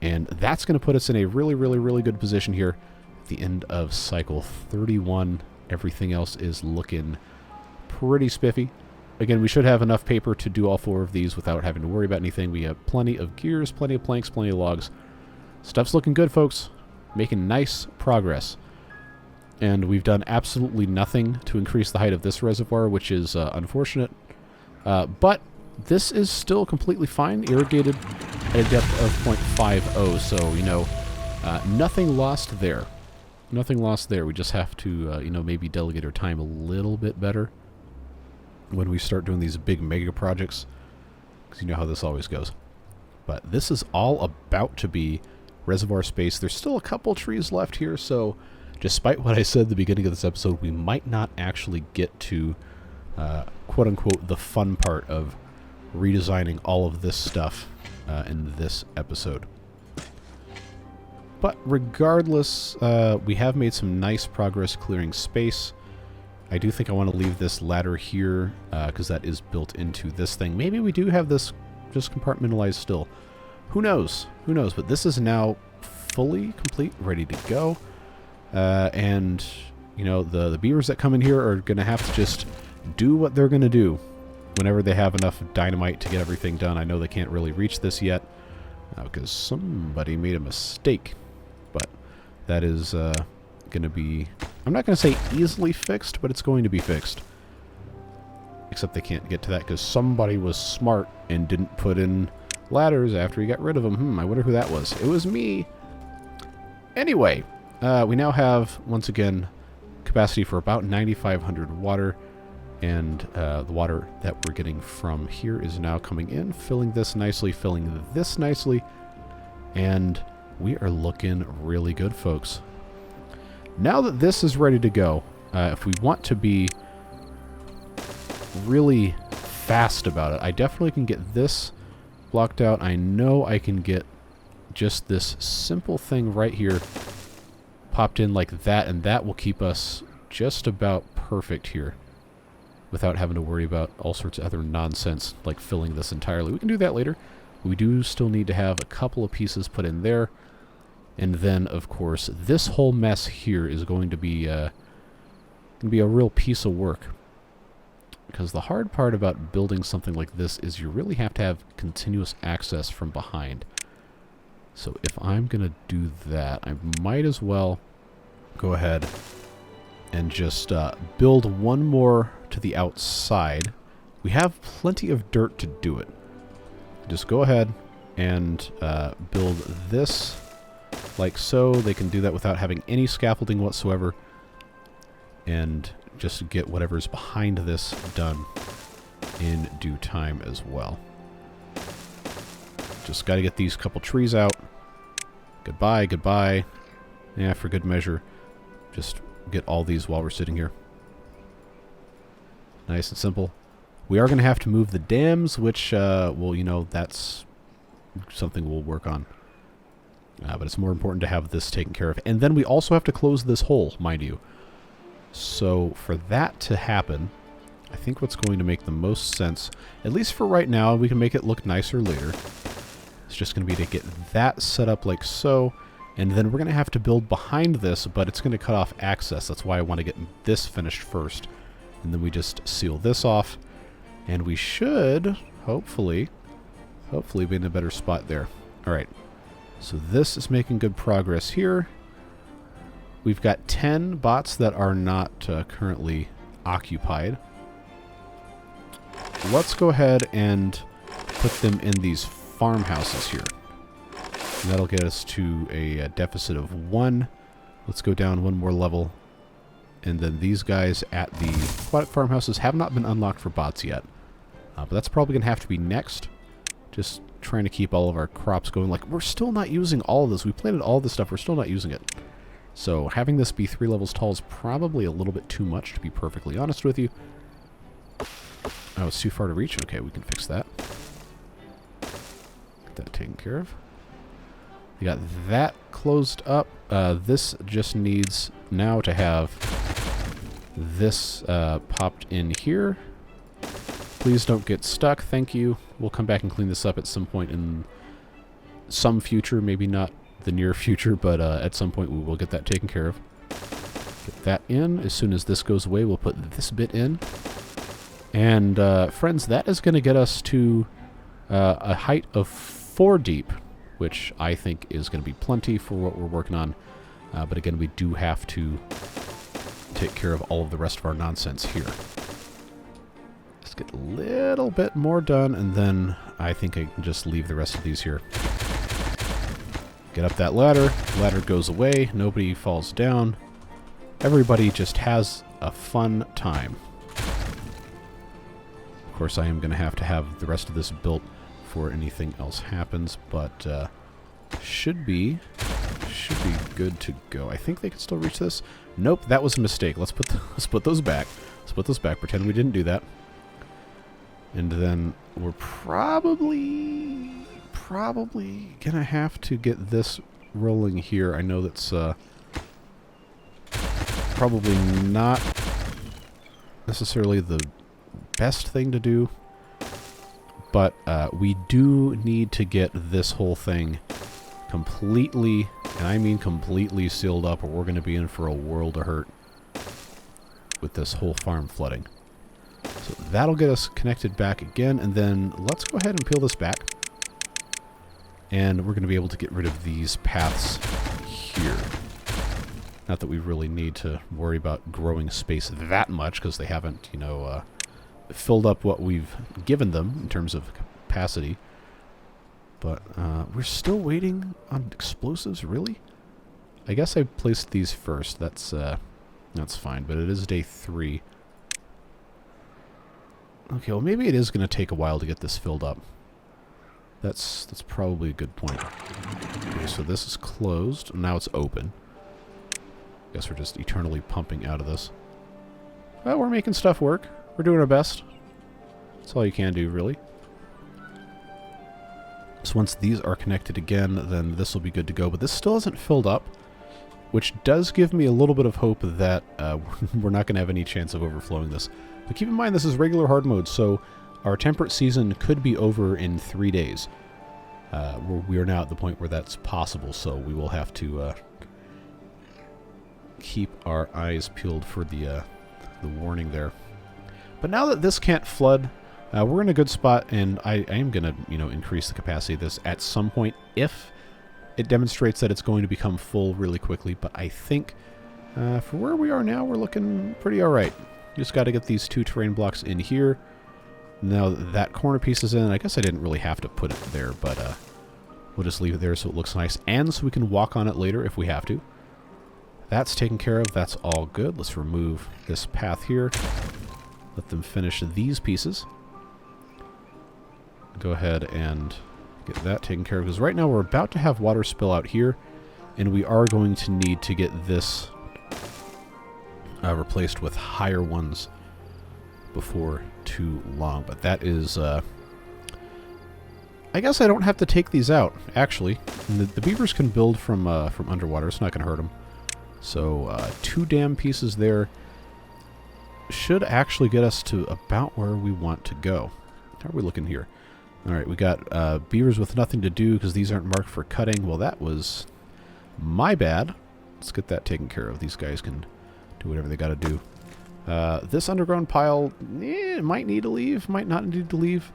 And that's going to put us in a really good position here. The end of cycle 31. Everything else is looking pretty spiffy. Again, we should have enough paper to do all 4 of these without having to worry about anything. We have plenty of gears, plenty of planks, plenty of logs. Stuff's looking good, folks. Making nice progress. And we've done absolutely nothing to increase the height of this reservoir, which is unfortunate. But this is still completely fine, irrigated at a depth of 0.50, so, you know, nothing lost there. nothing lost there. We just have to, you know, maybe delegate our time a little bit better when we start doing these big mega projects, because you know how this always goes. But this is all about to be reservoir space. There's still a couple trees left here, so despite what I said at the beginning of this episode, we might not actually get to, quote-unquote, the fun part of redesigning all of this stuff in this episode. But regardless, we have made some nice progress clearing space. I do think I want to leave this ladder here, because that is built into this thing. Maybe we do have this just compartmentalized still. Who knows? Who knows? But this is now fully complete, ready to go. And, you know, the beavers that come in here are going to have to just do what they're going to do whenever they have enough dynamite to get everything done. I know they can't really reach this yet, because somebody made a mistake. But that is going to be, I'm not going to say easily fixed, but it's going to be fixed. Except they can't get to that because somebody was smart and didn't put in ladders after he got rid of them. I wonder who that was. It was me. Anyway, we now have, once again, capacity for about 9,500 water. And the water that we're getting from here is now coming in, filling this nicely, filling this nicely. And we are looking really good, folks. Now that this is ready to go, if we want to be really fast about it, I definitely can get this blocked out. I know I can get just this simple thing right here popped in like that, and that will keep us just about perfect here without having to worry about all sorts of other nonsense like filling this entirely. We can do that later. We do still need to have a couple of pieces put in there. And then, of course, this whole mess here is going to be a real piece of work. Because the hard part about building something like this is you really have to have continuous access from behind. So if I'm going to do that, I might as well go ahead and just build one more to the outside. We have plenty of dirt to do it. Just go ahead and build this like so. They can do that without having any scaffolding whatsoever. And just get whatever's behind this done in due time as well. Just got to get these couple trees out. Goodbye, goodbye. Yeah, for good measure. Just get all these while we're sitting here. Nice and simple. We are going to have to move the dams, which, well, you know, that's something we'll work on. But it's more important to have this taken care of. And then we also have to close this hole, mind you. So for that to happen, I think what's going to make the most sense, at least for right now, we can make it look nicer later. It's just going to be to get that set up like so. And then we're going to have to build behind this, but it's going to cut off access. That's why I want to get this finished first. And then we just seal this off. And we should, hopefully be in a better spot there. Alright, so this is making good progress here. We've got 10 bots that are not currently occupied. Let's go ahead and put them in these farmhouses here. And that'll get us to a deficit of 1. Let's go down one more level. And then these guys at the aquatic farmhouses have not been unlocked for bots yet. But that's probably going to have to be next. Just trying to keep all of our crops going. Like, we're still not using all of this. We planted all this stuff. We're still not using it. So having this be 3 levels tall is probably a little bit too much, to be perfectly honest with you. Oh, it's too far to reach? Okay, we can fix that. Get that taken care of. We got that closed up. This just needs now to have this popped in here. Please don't get stuck. Thank you. We'll come back and clean this up at some point in some future. Maybe not the near future, but at some point we will get that taken care of. Get that in. As soon as this goes away, we'll put this bit in. And friends, that is going to get us to a height of 4 deep, which I think is going to be plenty for what we're working on. But again, we do have to take care of all of the rest of our nonsense here. Let's get a little bit more done, and then I think I can just leave the rest of these here. Get up that ladder. Ladder goes away. Nobody falls down. Everybody just has a fun time. Of course, I am going to have the rest of this built before anything else happens, but should be good to go. I think they can still reach this. Nope, that was a mistake. Let's put those back. Let's put those back. Pretend we didn't do that. And then we're probably gonna have to get this rolling here. I know that's probably not necessarily the best thing to do, but we do need to get this whole thing completely, and I mean completely, sealed up, or we're going to be in for a world of hurt with this whole farm flooding. So that'll get us connected back again, and then let's go ahead and peel this back. And we're going to be able to get rid of these paths here. Not that we really need to worry about growing space that much, because they haven't, you know, filled up what we've given them in terms of capacity. But we're still waiting on explosives, really? I guess I placed these first. That's fine, but it is day 3. Okay, well maybe it is going to take a while to get this filled up. That's probably a good point. Okay, so this is closed. Now it's open. Guess we're just eternally pumping out of this. Well, we're making stuff work. We're doing our best. That's all you can do, really. So once these are connected again, then this will be good to go. But this still isn't filled up, which does give me a little bit of hope that we're not going to have any chance of overflowing this. But keep in mind, this is regular hard mode, so our temperate season could be over in 3 days. We are now at the point where that's possible, so we will have to keep our eyes peeled for the warning there. But now that this can't flood, we're in a good spot, and I am going to, you know, increase the capacity of this at some point if it demonstrates that it's going to become full really quickly. But I think for where we are now, we're looking pretty all right. Just got to get these 2 terrain blocks in here. Now that corner piece is in, I guess I didn't really have to put it there, but we'll just leave it there so it looks nice, and so we can walk on it later if we have to. That's taken care of. That's all good. Let's remove this path here. Let them finish these pieces. Go ahead and get that taken care of, because right now we're about to have water spill out here, and we are going to need to get this replaced with higher ones before too long. But that is, I guess I don't have to take these out, actually. The beavers can build from underwater. It's not going to hurt them. So 2 dam pieces there should actually get us to about where we want to go. How are we looking here? All right, we got beavers with nothing to do because these aren't marked for cutting. Well, that was my bad. Let's get that taken care of. These guys can do whatever they got to do. This underground pile might need to leave, might not need to leave.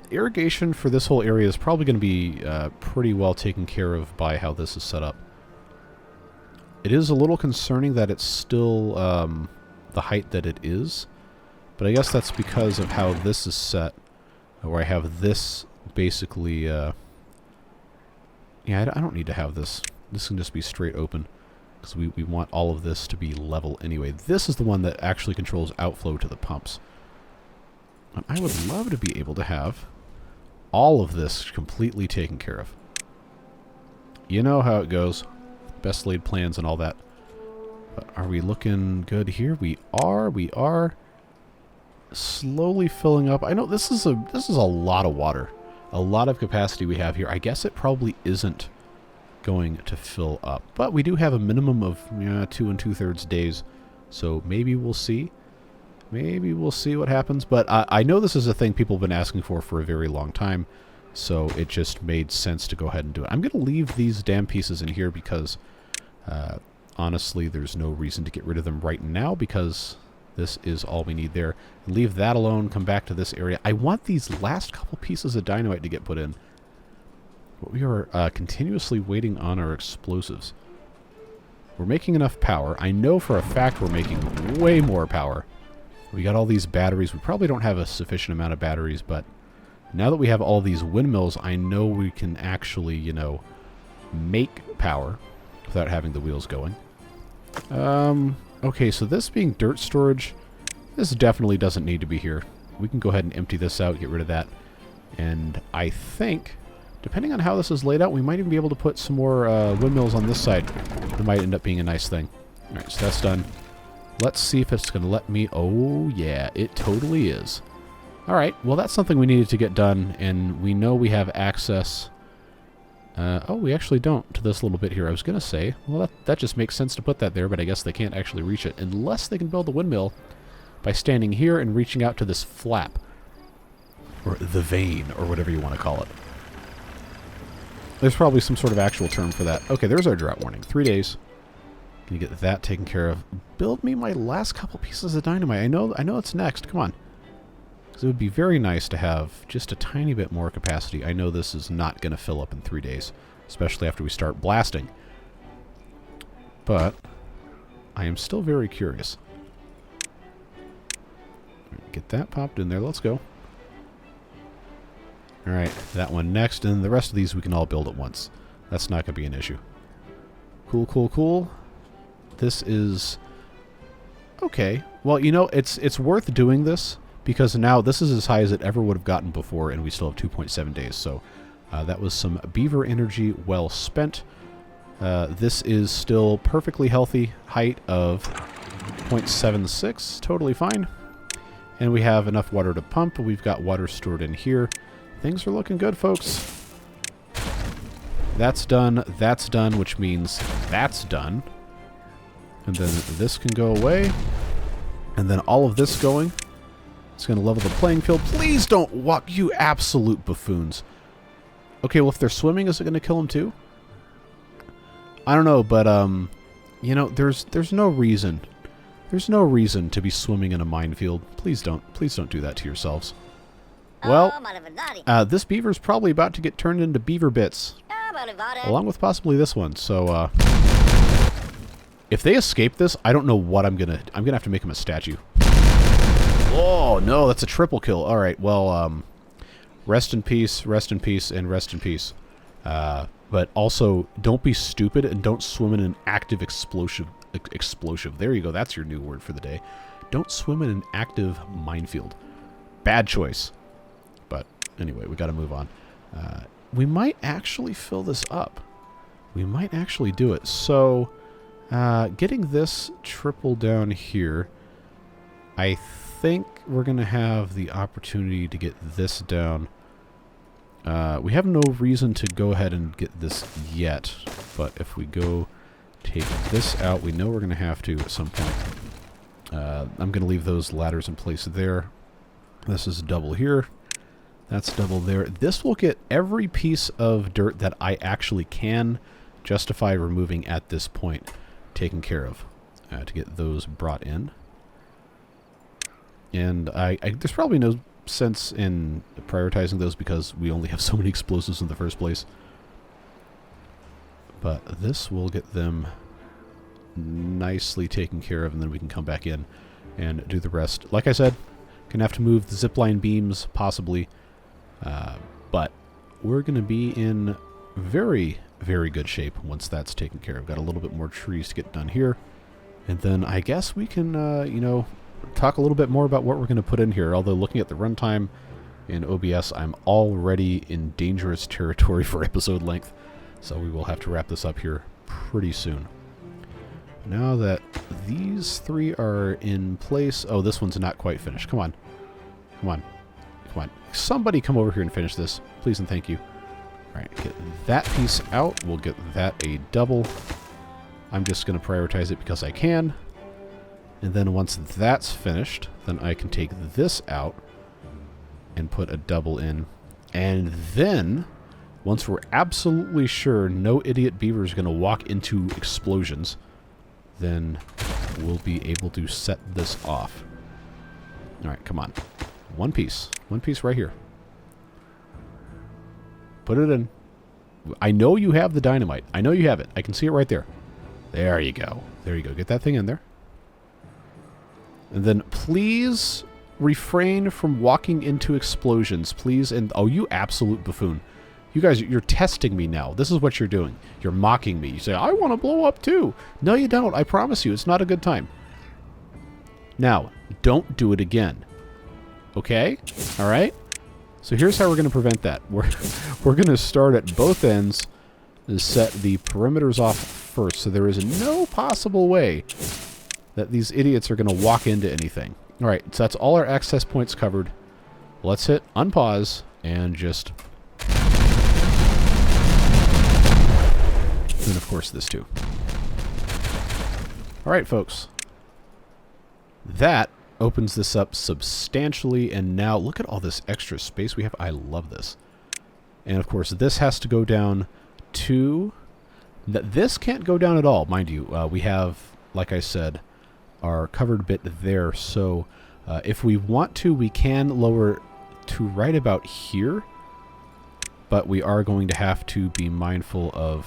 Irrigation for this whole area is probably going to be pretty well taken care of by how this is set up. It is a little concerning that it's still the height that it is, but I guess that's because of how this is set, where I have this basically... yeah, I don't need to have this. This can just be straight open, because we want all of this to be level anyway. This is the one that actually controls outflow to the pumps. And I would love to be able to have all of this completely taken care of. You know how it goes. Best laid plans and all that. But are we looking good here? We are slowly filling up. I know this is a lot of water. A lot of capacity we have here. I guess it probably isn't going to fill up. But we do have a minimum of 2 2/3 days. So maybe we'll see. Maybe we'll see what happens. But I know this is a thing people have been asking for a very long time. So it just made sense to go ahead and do it. I'm going to leave these dam pieces in here because honestly there's no reason to get rid of them right now, because this is all we need there. Leave that alone. Come back to this area. I want these last couple pieces of dynamite to get put in. But we are continuously waiting on our explosives. We're making enough power. I know for a fact we're making way more power. We got all these batteries. We probably don't have a sufficient amount of batteries, but now that we have all these windmills, I know we can actually, you know, make power without having the wheels going. Okay, so this being dirt storage, this definitely doesn't need to be here. We can go ahead and empty this out, get rid of that. And I think, depending on how this is laid out, we might even be able to put some more windmills on this side. It might end up being a nice thing. Alright, so that's done. Let's see if it's going to let me... Oh, yeah, it totally is. Alright, well, that's something we needed to get done, and we know we have access... oh, we actually don't to this little bit here. I was going to say, well, that just makes sense to put that there, but I guess they can't actually reach it unless they can build a windmill by standing here and reaching out to this flap. Or the vein, or whatever you want to call it. There's probably some sort of actual term for that. Okay, there's our drought warning. 3 days. Can you get that taken care of? Build me my last couple pieces of dynamite. I know it's next. Come on. Because it would be very nice to have just a tiny bit more capacity. I know this is not going to fill up in 3 days, especially after we start blasting. But I am still very curious. Get that popped in there. Let's go. Alright, that one next, and the rest of these we can all build at once. That's not going to be an issue. Cool, cool, cool. This is... Okay. Well, you know, it's worth doing this, because now this is as high as it ever would have gotten before, and we still have 2.7 days. So that was some beaver energy well spent. This is still perfectly healthy height of 0.76. Totally fine. And we have enough water to pump. We've got water stored in here. Things are looking good, folks. That's done, which means that's done. And then this can go away. And then all of this going. It's going to level the playing field. Please don't walk, you absolute buffoons. Okay, well, if they're swimming, is it going to kill them too? I don't know, but, you know, there's no reason. There's no reason to be swimming in a minefield. Please don't do that to yourselves. Well, this beaver's probably about to get turned into beaver bits. Along with possibly this one. So, if they escape this, I don't know what I'm gonna have to make him a statue. Oh, no, that's a triple kill. Alright, well, rest in peace, and rest in peace. But also, don't be stupid and don't swim in an active explosive. There you go, that's your new word for the day. Don't swim in an active minefield. Bad choice. But anyway, we got to move on. We might actually fill this up. We might actually do it. So, getting this triple down here, I think we're going to have the opportunity to get this down. We have no reason to go ahead and get this yet, but if we go take this out, we know we're going to have to at some point. I'm going to leave those ladders in place there. This is double here. That's double there. This will get every piece of dirt that I actually can justify removing at this point taken care of to get those brought in. And there's probably no sense in prioritizing those because we only have so many explosives in the first place. But this will get them nicely taken care of, and then we can come back in and do the rest. Like I said, gonna have to move the zipline beams, possibly. But we're going to be in very, very good shape once that's taken care of. Got a little bit more trees to get done here. And then I guess we can, you know, talk a little bit more about what we're going to put in here. Although looking at the runtime in OBS, I'm already in dangerous territory for episode length. So we will have to wrap this up here pretty soon. Now that these three are in place... Oh, this one's not quite finished. Come on. Come on. Come on. Somebody come over here and finish this. Please and thank you. Alright, get that piece out. We'll get that a double. I'm just going to prioritize it because I can. And then once that's finished, then I can take this out and put a double in. And then, once we're absolutely sure no idiot beaver is going to walk into explosions, then we'll be able to set this off. Alright, come on. One piece. One piece right here. Put it in. I know you have the dynamite. I know you have it. I can see it right there. There you go. There you go. Get that thing in there. And then please refrain from walking into explosions. Please. And oh, you absolute buffoon. You guys, you're testing me now. This is what you're doing. You're mocking me. You say, I want to blow up too. No, you don't. I promise you, it's not a good time. Now, don't do it again. Okay? All right? So here's how we're going to prevent that. We're going to start at both ends and set the perimeters off first, so there is no possible way that these idiots are going to walk into anything. All right, so that's all our access points covered. Let's hit unpause and just... And of course this too. All right, folks. That opens this up substantially, and now look at all this extra space we have. I love this. And of course this has to go down to... This can't go down at all, mind you. We have, like I said, our covered bit there, so if we want to, we can lower to right about here, but we are going to have to be mindful of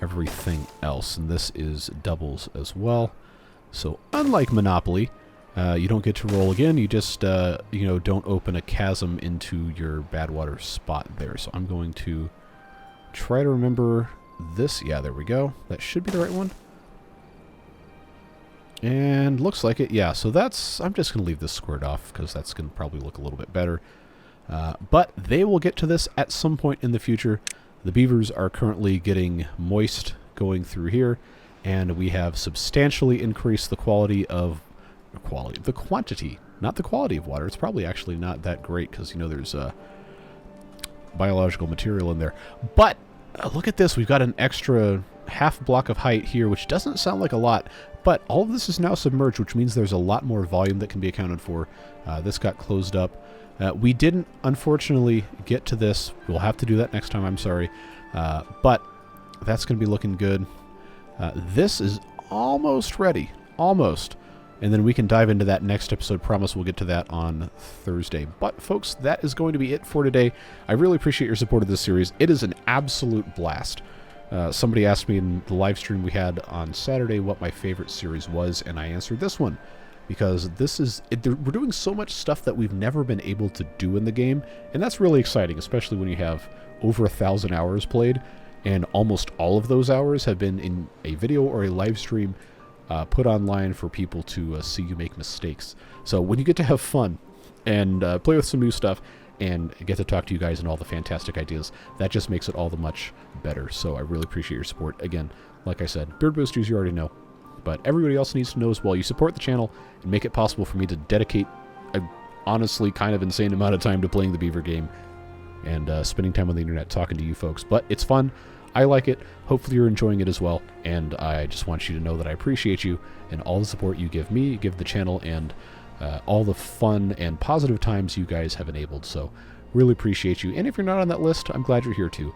everything else, and this is doubles as well. So unlike Monopoly, you don't get to roll again. You just you know, don't open a chasm into your bad water spot there. So I'm going to try to remember this. Yeah, there we go. That should be the right one. And looks like it. Yeah, so that's... I'm just going to leave this squared off because that's going to probably look a little bit better. But they will get to this at some point in the future. The beavers are currently getting moist going through here, and we have substantially increased the quality of... the quantity, not the quality of water. It's probably actually not that great because, you know, there's biological material in there. But look at this. We've got an extra half block of height here, which doesn't sound like a lot, but all of this is now submerged, which means there's a lot more volume that can be accounted for. This got closed up. We didn't, unfortunately, get to this. We'll have to do that next time. I'm sorry. But that's going to be looking good. This is almost ready. Almost. And then we can dive into that next episode. Promise we'll get to that on Thursday. But, folks, that is going to be it for today. I really appreciate your support of this series. It is an absolute blast. Somebody asked me in the live stream we had on Saturday what my favorite series was, and I answered this one. Because this is... we're doing so much stuff that we've never been able to do in the game, and that's really exciting, especially when you have over 1,000 hours played, and almost all of those hours have been in a video or a live stream put online for people to see you make mistakes. So when you get to have fun and play with some new stuff and get to talk to you guys and all the fantastic ideas, that just makes it all the much better. So I really appreciate your support. Again, like I said, Beard Boosters, you already know. But everybody else needs to know as well. You support the channel and make it possible for me to dedicate a honestly kind of insane amount of time to playing the Beaver game and spending time on the internet talking to you folks. But it's fun. I like it. Hopefully you're enjoying it as well. And I just want you to know that I appreciate you and all the support you give me, give the channel, and all the fun and positive times you guys have enabled. So really appreciate you. And if you're not on that list, I'm glad you're here too.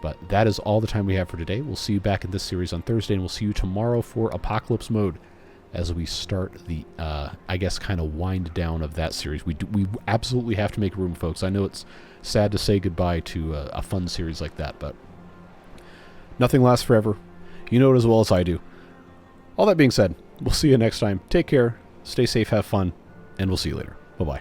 But that is all the time we have for today. We'll see you back in this series on Thursday, and we'll see you tomorrow for Apocalypse Mode as we start the, I guess, kind of wind down of that series. We absolutely have to make room, folks. I know it's sad to say goodbye to a fun series like that, but nothing lasts forever. You know it as well as I do. All that being said, we'll see you next time. Take care, stay safe, have fun, and we'll see you later. Bye-bye.